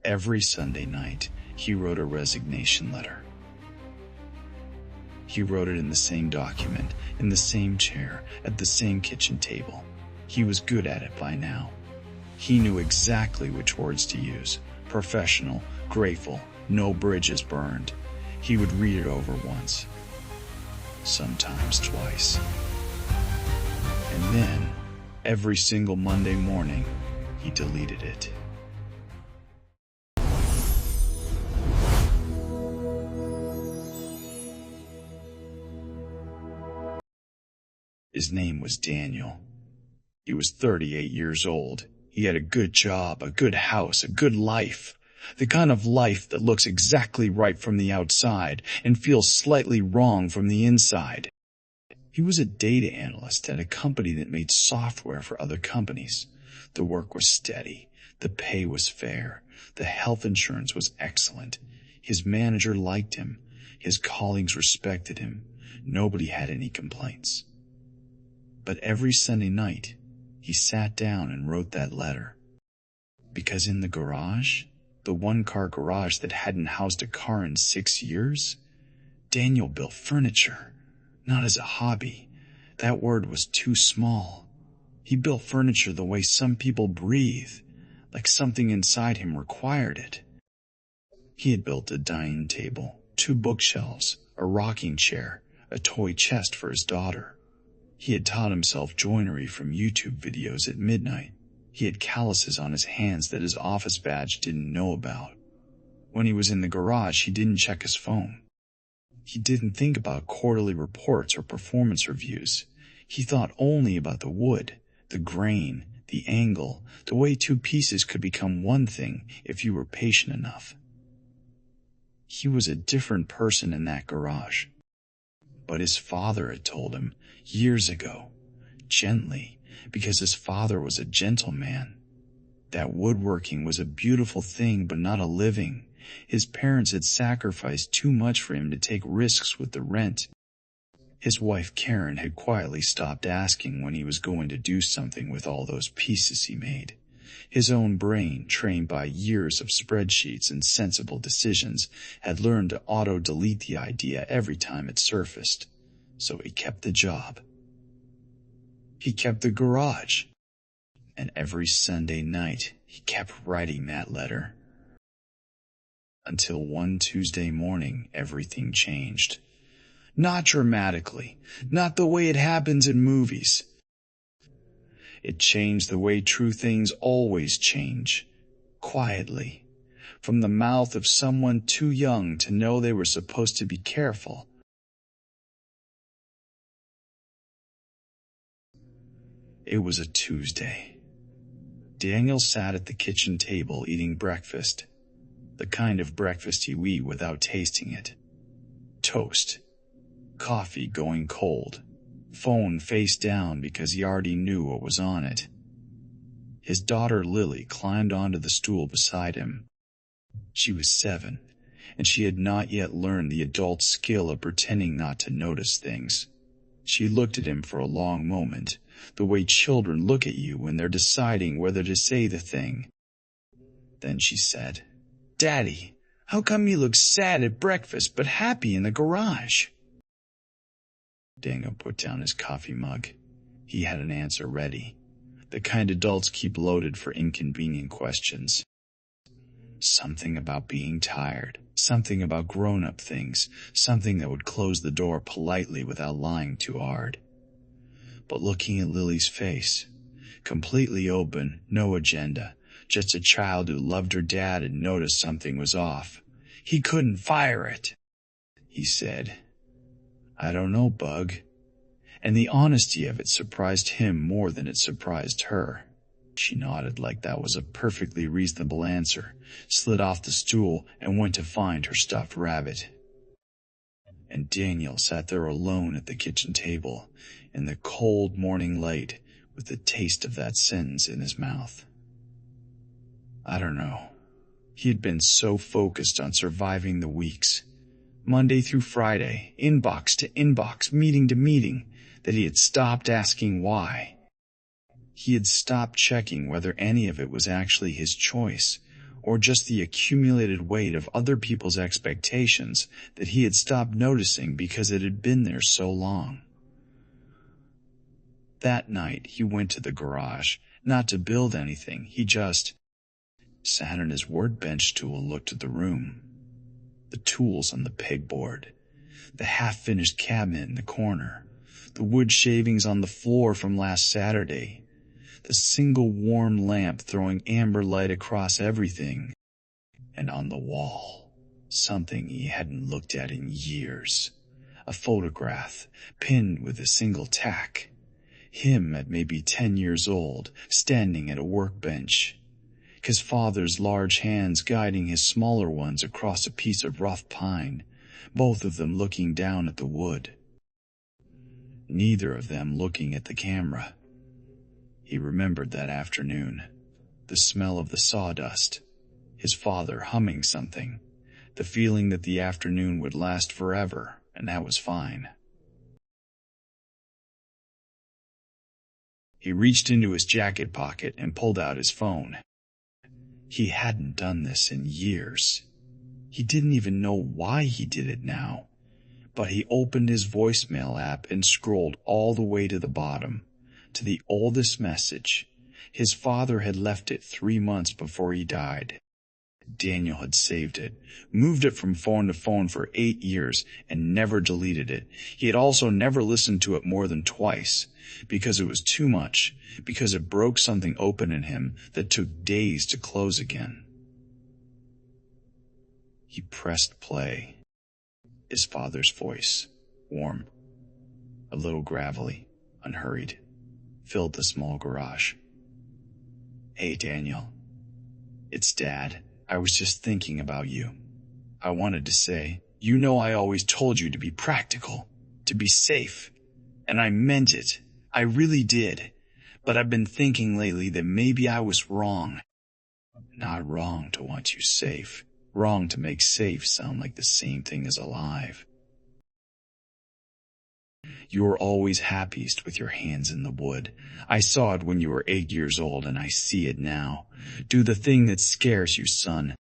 Every Sunday night, he wrote a resignation letter. He wrote it in the same document, in the same chair, at the same kitchen table. He was good at it by now. He knew exactly which words to use: professional, grateful, no bridges burned. He would read it over once, sometimes twice. And then, every single Monday morning, he deleted it. His name was Daniel. He was 38 years old. He had a good job, a good house, a good life. The kind of life that looks exactly right from the outside and feels slightly wrong from the inside. He was a data analyst at a company that made software for other companies. The work was steady. The pay was fair. The health insurance was excellent. His manager liked him. His colleagues respected him. Nobody had any complaints. But every Sunday night, he sat down and wrote that letter. Because in the garage, the one-car garage that hadn't housed a car in 6 years, Daniel built furniture, not as a hobby. That word was too small. He built furniture the way some people breathe, like something inside him required it. He had built a dining table, 2 bookshelves, a rocking chair, a toy chest for his daughter. He had taught himself joinery from YouTube videos at midnight. He had calluses on his hands that his office badge didn't know about. When he was in the garage, he didn't check his phone. He didn't think about quarterly reports or performance reviews. He thought only about the wood, the grain, the angle, the way 2 pieces could become one thing if you were patient enough. He was a different person in that garage. But his father had told him years ago, gently, because his father was a gentleman, that woodworking was a beautiful thing but not a living. His parents had sacrificed too much for him to take risks with the rent. His wife Karen had quietly stopped asking when he was going to do something with all those pieces he made. His own brain, trained by years of spreadsheets and sensible decisions, had learned to auto-delete the idea every time it surfaced. So he kept the job. He kept the garage. And every Sunday night, he kept writing that letter. Until one Tuesday morning, everything changed. Not dramatically, not the way it happens in movies. It changed the way true things always change, quietly, from the mouth of someone too young to know they were supposed to be careful. It was a Tuesday. Daniel sat at the kitchen table eating breakfast, the kind of breakfast you eat without tasting it. Toast, coffee going cold, phone face down because he already knew what was on it. His daughter Lily climbed onto the stool beside him. She was 7, and she had not yet learned the adult skill of pretending not to notice things. She looked at him for a long moment, the way children look at you when they're deciding whether to say the thing. Then she said, "Daddy, how come you look sad at breakfast but happy in the garage?" Daniel put down his coffee mug. He had an answer ready, the kind adults keep loaded for inconvenient questions. Something about being tired, something about grown-up things, something that would close the door politely without lying too hard. But looking at Lily's face, completely open, no agenda, just a child who loved her dad and noticed something was off. He couldn't fire it. He said, "I don't know, Bug." And the honesty of it surprised him more than it surprised her. She nodded like that was a perfectly reasonable answer, slid off the stool, and went to find her stuffed rabbit. And Daniel sat there alone at the kitchen table, in the cold morning light, with the taste of that sentence in his mouth. I don't know. He had been so focused on surviving the weeks, Monday through Friday, inbox to inbox, meeting to meeting, that he had stopped asking why. He had stopped checking whether any of it was actually his choice, or just the accumulated weight of other people's expectations that he had stopped noticing because it had been there so long. That night, he went to the garage, not to build anything. He just sat on his workbench stool and looked at the room. The tools on the pegboard, the half-finished cabinet in the corner, the wood shavings on the floor from last Saturday, the single warm lamp throwing amber light across everything, and on the wall, something he hadn't looked at in years, a photograph pinned with a single tack. Him at maybe 10 years old, standing at a workbench, his father's large hands guiding his smaller ones across a piece of rough pine, both of them looking down at the wood. Neither of them looking at the camera. He remembered that afternoon, the smell of the sawdust, his father humming something, the feeling that the afternoon would last forever, and that was fine. He reached into his jacket pocket and pulled out his phone. He hadn't done this in years. He didn't even know why he did it now, but he opened his voicemail app and scrolled all the way to the bottom, to the oldest message. His father had left it 3 months before he died. Daniel had saved it, moved it from phone to phone for 8 years, and never deleted it. He had also never listened to it more than twice, because it was too much, because it broke something open in him that took days to close again. He pressed play. His father's voice, warm, a little gravelly, unhurried, filled the small garage. "Hey, Daniel. It's Dad. I was just thinking about you. I wanted to say, you know I always told you to be practical, to be safe. And I meant it. I really did. But I've been thinking lately that maybe I was wrong. Not wrong to want you safe. Wrong to make safe sound like the same thing as alive. You were always happiest with your hands in the wood. I saw it when you were 8 years old, and I see it now. Do the thing that scares you, son.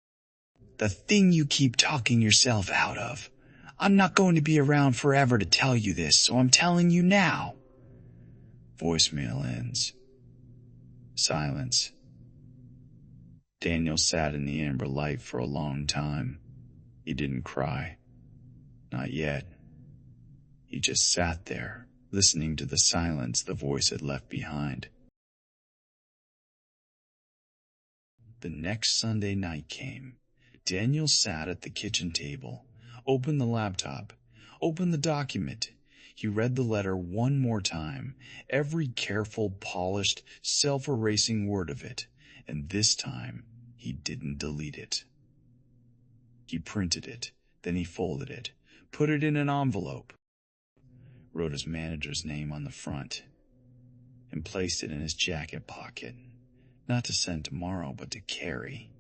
The thing you keep talking yourself out of. I'm not going to be around forever to tell you this, so I'm telling you now." Voicemail ends. Silence. Daniel sat in the amber light for a long time. He didn't cry. Not yet. He just sat there, listening to the silence the voice had left behind. The next Sunday night came. Daniel sat at the kitchen table, opened the laptop, opened the document. He read the letter one more time, every careful, polished, self-erasing word of it, and this time he didn't delete it. He printed it, then he folded it, put it in an envelope, wrote his manager's name on the front, and placed it in his jacket pocket, not to send tomorrow, but to carry,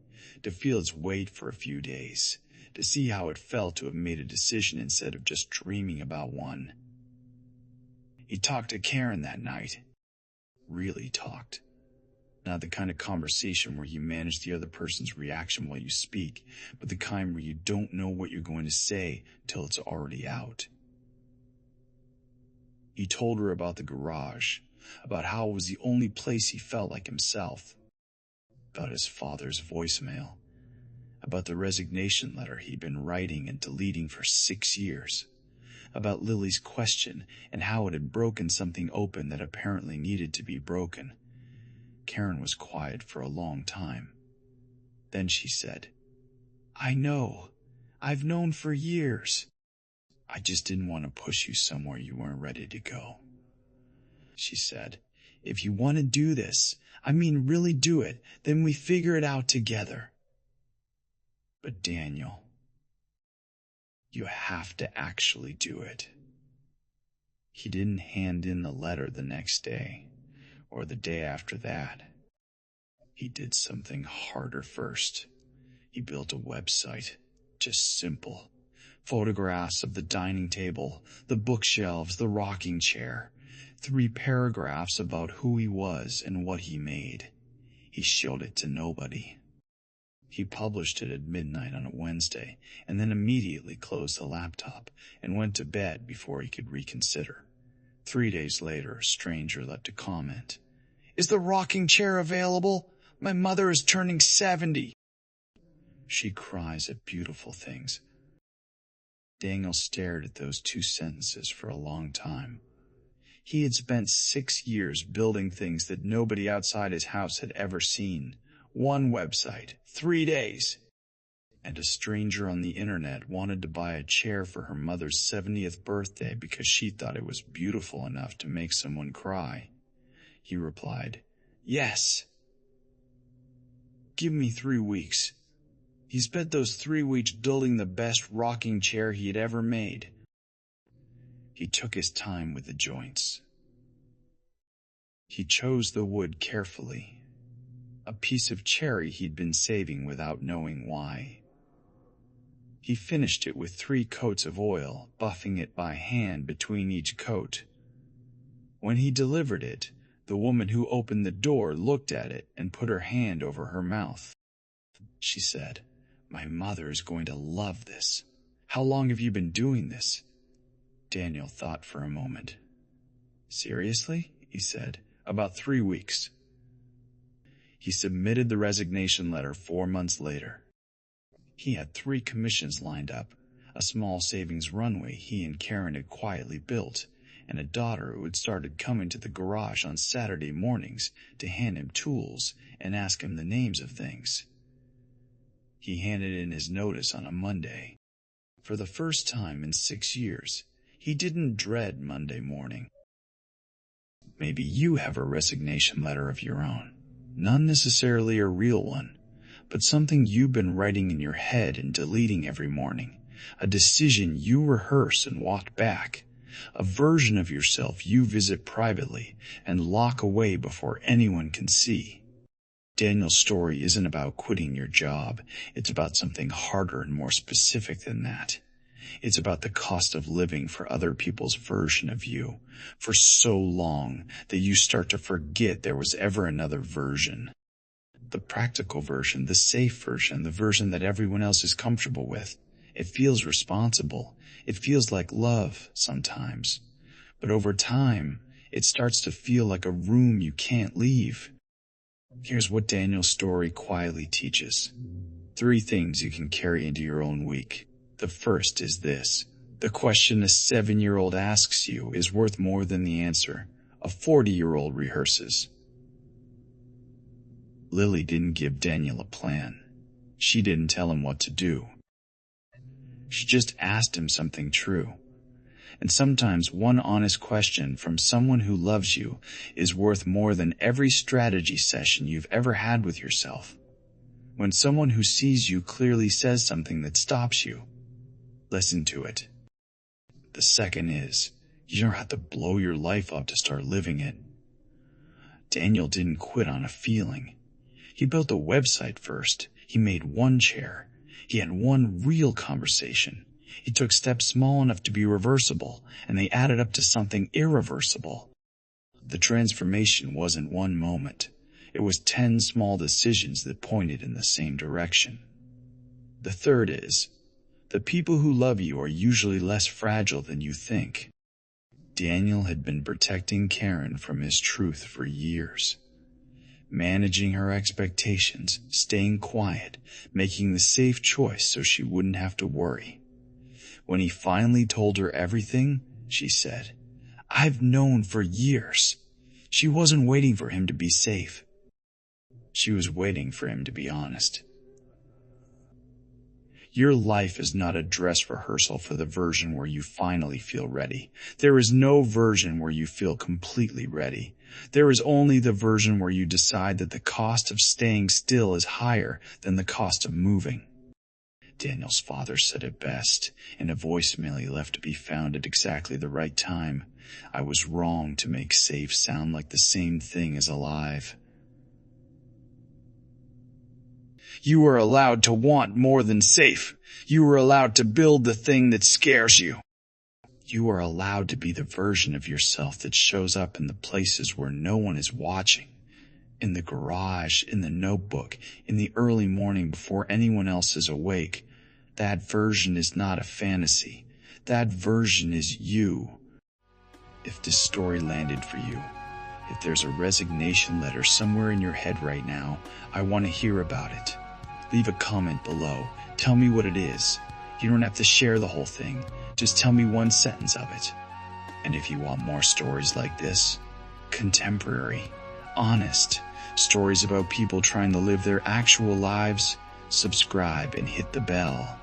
to feel its weight for a few days, to see how it felt to have made a decision instead of just dreaming about one. He talked to Karen that night. Really talked. Not the kind of conversation where you manage the other person's reaction while you speak, but the kind where you don't know what you're going to say till it's already out. He told her about the garage, about how it was the only place he felt like himself, about his father's voicemail, about the resignation letter he'd been writing and deleting for 6 years, about Lily's question and how it had broken something open that apparently needed to be broken. Karen was quiet for a long time. Then she said, "I know. I've known for years. I just didn't want to push you somewhere you weren't ready to go." She said, "If you want to do this, I mean really do it, then we figure it out together. But Daniel, you have to actually do it." He didn't hand in the letter the next day, or the day after that. He did something harder first. He built a website, just simple. Photographs of the dining table, the bookshelves, the rocking chair. 3 paragraphs about who he was and what he made. He showed it to nobody. He published it at midnight on a Wednesday and then immediately closed the laptop and went to bed before he could reconsider. 3 days later, a stranger left a comment. "Is the rocking chair available? My mother is turning 70. She cries at beautiful things." Daniel stared at those 2 sentences for a long time. He had spent 6 years building things that nobody outside his house had ever seen. 1 website, 3 days. And a stranger on the internet wanted to buy a chair for her mother's 70th birthday because she thought it was beautiful enough to make someone cry. He replied, "Yes. Give me 3 weeks." He spent those 3 weeks building the best rocking chair he had ever made. He took his time with the joints. He chose the wood carefully, a piece of cherry he'd been saving without knowing why. He finished it with 3 coats of oil, buffing it by hand between each coat. When he delivered it, the woman who opened the door looked at it and put her hand over her mouth. She said, "My mother is going to love this. How long have you been doing this?" Daniel thought for a moment. "Seriously?" he said. "About 3 weeks." He submitted the resignation letter 4 months later. He had 3 commissions lined up, a small savings runway he and Karen had quietly built, and a daughter who had started coming to the garage on Saturday mornings to hand him tools and ask him the names of things. He handed in his notice on a Monday. For the first time in 6 years, he didn't dread Monday morning. Maybe you have a resignation letter of your own, not necessarily a real one, but something you've been writing in your head and deleting every morning, a decision you rehearse and walk back, a version of yourself you visit privately and lock away before anyone can see. Daniel's story isn't about quitting your job. It's about something harder and more specific than that. It's about the cost of living for other people's version of you for so long that you start to forget there was ever another version. The practical version, the safe version, the version that everyone else is comfortable with. It feels responsible. It feels like love sometimes. But over time, it starts to feel like a room you can't leave. Here's what Daniel's story quietly teaches. 3 things you can carry into your own week. The first is this. The question a 7-year-old asks you is worth more than the answer a 40-year-old rehearses. Lily didn't give Daniel a plan. She didn't tell him what to do. She just asked him something true. And sometimes one honest question from someone who loves you is worth more than every strategy session you've ever had with yourself. When someone who sees you clearly says something that stops you, listen to it. The second is, you don't have to blow your life up to start living it. Daniel didn't quit on a feeling. He built a website first. He made 1 chair. He had 1 real conversation. He took steps small enough to be reversible, and they added up to something irreversible. The transformation wasn't 1 moment. It was 10 small decisions that pointed in the same direction. The third is, the people who love you are usually less fragile than you think. Daniel had been protecting Karen from his truth for years. Managing her expectations, staying quiet, making the safe choice so she wouldn't have to worry. When he finally told her everything, she said, "I've known for years." She wasn't waiting for him to be safe. She was waiting for him to be honest. Your life is not a dress rehearsal for the version where you finally feel ready. There is no version where you feel completely ready. There is only the version where you decide that the cost of staying still is higher than the cost of moving. Daniel's father said it best, in a voicemail he left to be found at exactly the right time. I was wrong to make safe sound like the same thing as alive. You are allowed to want more than safe. You are allowed to build the thing that scares you. You are allowed to be the version of yourself that shows up in the places where no one is watching. in the garage, in the notebook, in the early morning before anyone else is awake. That version is not a fantasy. That version is you. If this story landed for you, if there's a resignation letter somewhere in your head right now, I want to hear about it. Leave a comment below. Tell me what it is. You don't have to share the whole thing. Just tell me one sentence of it. And if you want more stories like this, contemporary, honest, stories about people trying to live their actual lives, subscribe and hit the bell.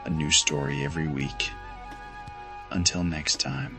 A new story every week. Until next time.